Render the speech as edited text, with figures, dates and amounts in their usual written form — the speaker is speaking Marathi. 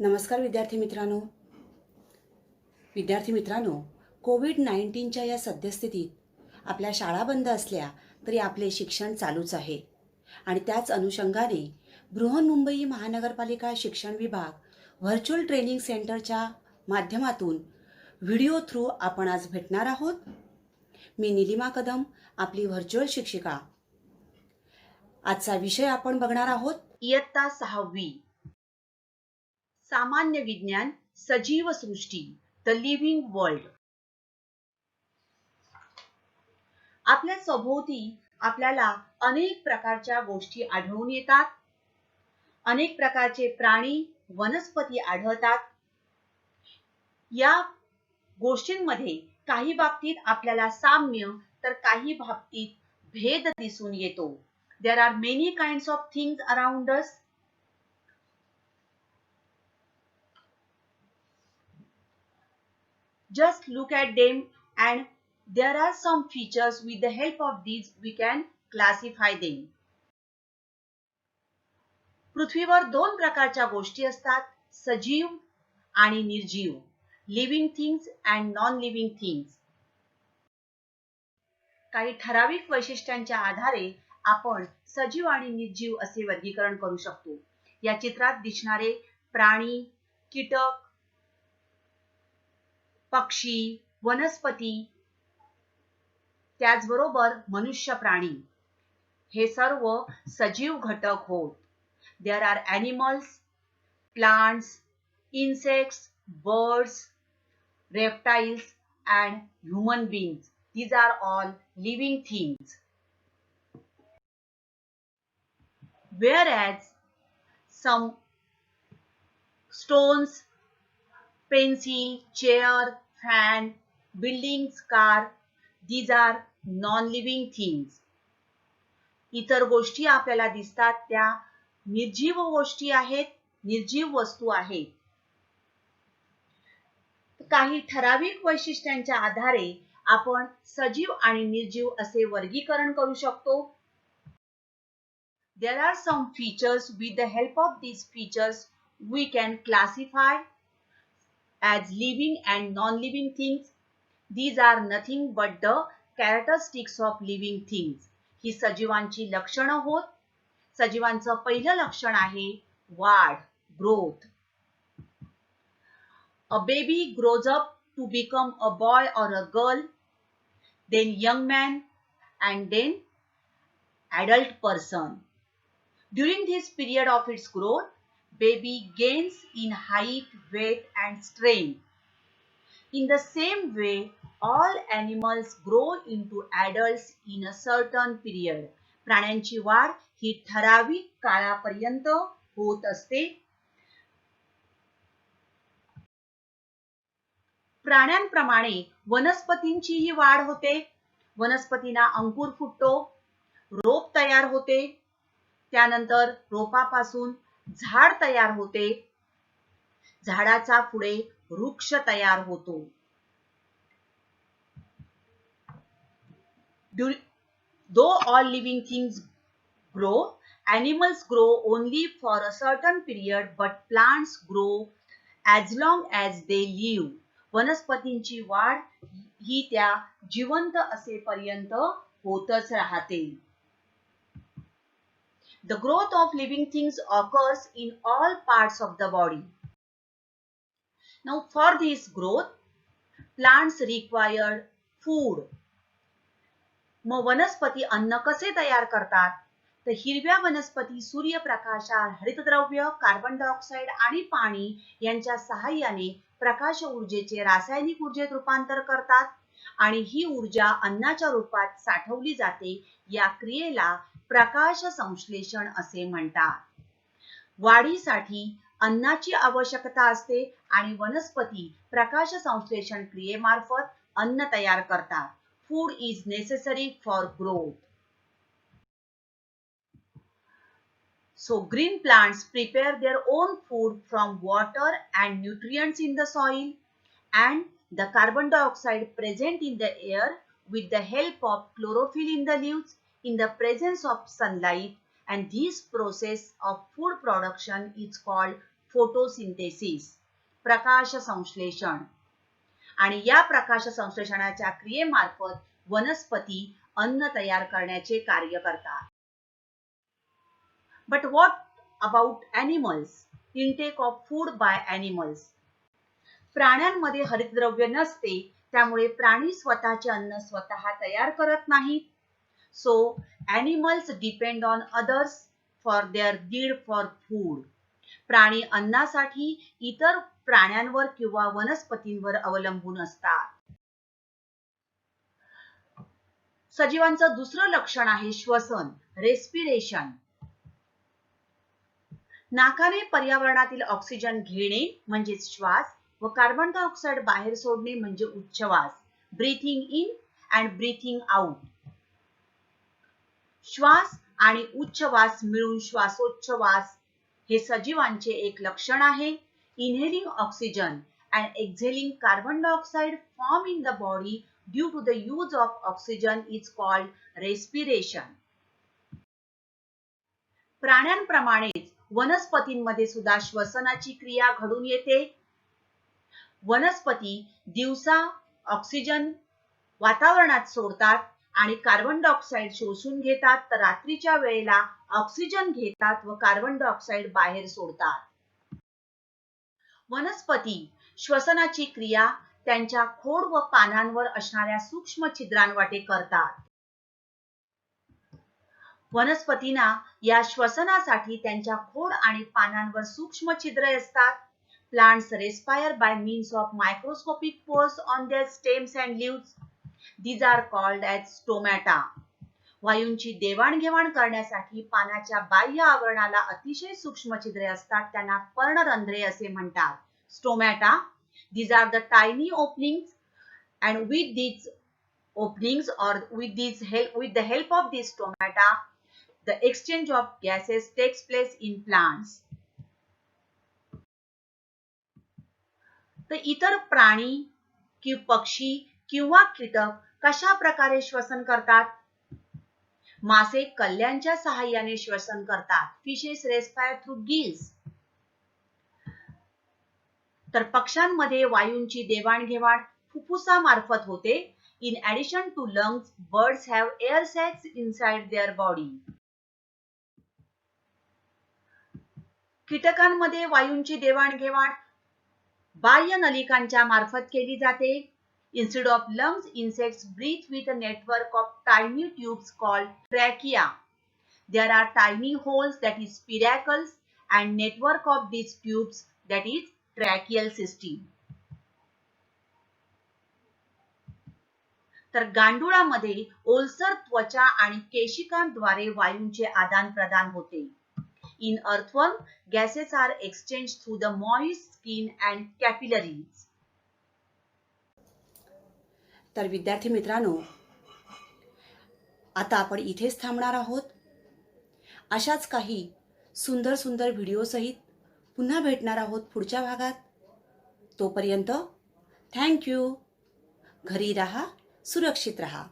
नमस्कार विद्यार्थी मित्रांनो, कोविड-19च्या या सद्यस्थितीत आपल्या शाळा बंद असल्या तरी आपले शिक्षण चालूच आहे आणि त्याच अनुषंगाने बृहन्मुंबई महानगरपालिका शिक्षण विभाग व्हर्च्युअल ट्रेनिंग सेंटरच्या माध्यमातून व्हिडिओ थ्रू आपण आज भेटणार आहोत. मी निलिमा कदम, आपली व्हर्च्युअल शिक्षिका. आजचा विषय आपण बघणार आहोत इयत्ता 6वी, सामान्य विज्ञान, सजीव सृष्टी, द लिव्हिंग वर्ल्ड. आपल्या सभोवती आपल्याला अनेक प्रकारच्या गोष्टी आढळून येतात. अनेक प्रकारचे प्राणी, वनस्पती आढळतात. या गोष्टींमध्ये काही बाबतीत आपल्याला साम्य तर काही बाबतीत भेद दिसून येतो. There are many kinds of things around us. Just look at them and there are some features. With the help of these we can classify them. पृथ्वीवर दोन प्रकारच्या गोष्टी असतात, सजीव आणि निर्जीव, living things and non living things. काही ठराविक वैशिष्ट्यांच्या आधारे आपण सजीव आणि निर्जीव असे वर्गीकरण करू शकतो. या चित्रात दिसणारे प्राणी, कीटक, पक्षी, वनस्पती, त्याचबरोबर मनुष्य प्राणी हे सर्व सजीव घटक होत. There are animals, plants, insects, birds, reptiles and human beings. These are all living things. Whereas some stones, pencil, chair, fan, buildings, car, these are non-living things. इतर गोष्टी आपल्याला दिसतात त्या निर्जीव गोष्टी आहेत, निर्जीव वस्तू आहेत. काही ठराविक वैशिष्ट्यांच्या आधारे आपण सजीव आणि निर्जीव असे वर्गीकरण करू शकतो. There are some features. With the help of these features we can classify as living and non-living things. These are nothing but the characteristics of living things. ही सजीवांची लक्षणं होत. सजीवांचं पहिलं लक्षण आहे वाढ, growth. A baby grows up to become a boy or a girl, then young man, and then adult person. During this period of its growth, baby gains in height, weight, and strength. In the same way, all animals grow into adults in a certain period. प्राण्यांची वाढ ही ठराविक काळापर्यंत होत असते. प्राण्यांप्रमाणे वनस्पतींचीही वाढ होते. वनस्पतींना अंकुर फुटतो, रोप तयार होते, त्यानंतर रोपापासून झाड तयार होते, झाडाचा पुढे वृक्ष तयार होतो. Though all living things grow, animals grow only for a certain period, but plants grow as long as they live. वनस्पतींची वाढ ही त्या जिवंत असेपर्यंत होतच राहते. The growth of living things occurs in all parts of the body. Now, for this growth, plants require food. मग वनस्पती अन्न कसे तयार करतात? तर हिरव्या वनस्पती सूर्यप्रकाशात हरितद्रव्य, कार्बन डायऑक्साइड आणि पाणी यांच्या सहाय्याने प्रकाश ऊर्जेचे रासायनिक ऊर्जेत रूपांतर करतात आणि ही ऊर्जा अन्नाच्या रूपात साठवली जाते. या क्रियेला प्रकाश संश्लेषण असे म्हणतात. वाढीसाठी अन्नाची आवश्यकता असते आणि वनस्पती प्रकाश संश्लेषण क्रियेमार्फत अन्न तयार करतात. Food is necessary for growth. So green plants prepare their own food from water and nutrients in the soil and the carbon dioxide present in the air with the help of chlorophyll in the leaves in the presence of sunlight, and this process of food production is called photosynthesis, प्रकाश संश्लेषण. आणि या प्रकाश संश्लेषणाच्या क्रियेमार्फत वनस्पती अन्न तयार करण्याचे कार्य करतात. But what about animals? Intake of food by animals. प्राण्यांमध्ये हरितद्रव्य नसते, त्यामुळे प्राणी स्वतःचे अन्न स्वतः तयार करत नाहीत. So animals depend on others for their need for food. प्राणी अन्नासाठी इतर प्राण्यांवर किंवा वनस्पतींवर अवलंबून असतात. सजीवांचं दुसरं लक्षण आहे श्वसन, रेस्पिरेशन. नाकाने पर्यावरणातील ऑक्सिजन घेणे म्हणजे श्वास व कार्बन डायऑक्साइड बाहेर सोडणे म्हणजे उच्छवास, breathing in and breathing out. श्वास आणि उच्छवास मिळून श्वासोच्छवास हे सजीवांचे एक लक्षण आहे. Inhaling oxygen and exhaling carbon dioxide form in the body due to the use of oxygen is called respiration. प्राण्यांप्रमाणेच वनस्पतींमध्ये सुद्धा श्वसनाची क्रिया घडून येते. वनस्पती दिवसा ऑक्सिजन वातावरणात सोडतात आणि कार्बन डायऑक्साइड शोषून घेतात, तर रात्रीच्या वेळेला ऑक्सिजन घेतात व कार्बन डायऑक्साइड बाहेर सोडतात. वनस्पती श्वसनाची क्रिया त्यांच्या खोड व पानांवर असणाऱ्या सूक्ष्म छिद्रांवाटे करतात. वनस्पतींना या श्वसनासाठी त्यांच्या खोड आणि पानांवर सूक्ष्म छिद्रे असतात. Plants respire by means of microscopic pores on their stems and leaves. These are called as stomata. वायूंची देवाणघेवाण करण्यासाठी पानाच्या बाह्य आवरणाला अतिशय सूक्ष्म छिद्रे असतात, त्यांना पर्णरंध्रे असे म्हणतात. Stomata. These are the tiny openings, and with these openings or with the help of these stomata, the exchange of gases takes place in plants. तर इतर प्राणी कि पक्षी किंवा कीटक कशा प्रकारे श्वसन करतात? मासे कल्ल्यांच्या सहाय्याने श्वसन करतात. Fishes respire through gills. तर पक्ष्यांमध्ये वायूंची देवाणघेवाण फुफ्फुसामार्फत होते. In addition to lungs, birds have air sacs inside their body. कीटकांमध्ये वायूंची देवाणघेवाण बाह्य नलिकांच्या मार्फत केली जाते. Instead of lungs, insects breathe with a network of tiny tubes called trachea. There are tiny holes, that is spiracles, and network of these tubes, that is tracheal system. तर गांडुळामध्ये ओलसर त्वचा आणि केशिकांद्वारे वायूंचे आदान प्रदान होते. In earthworm, gases are exchanged through the moist skin and capillaries. तर विद्यार्थी मित्रांनो, आता आपण इथेच थांबणार आहोत. अशाच काही सुंदर सुंदर व्हिडिओ सहित पुन्हा भेटणार आहोत पुढच्या भागात. तोपर्यंत थँक यू. घरी राहा, सुरक्षित राहा.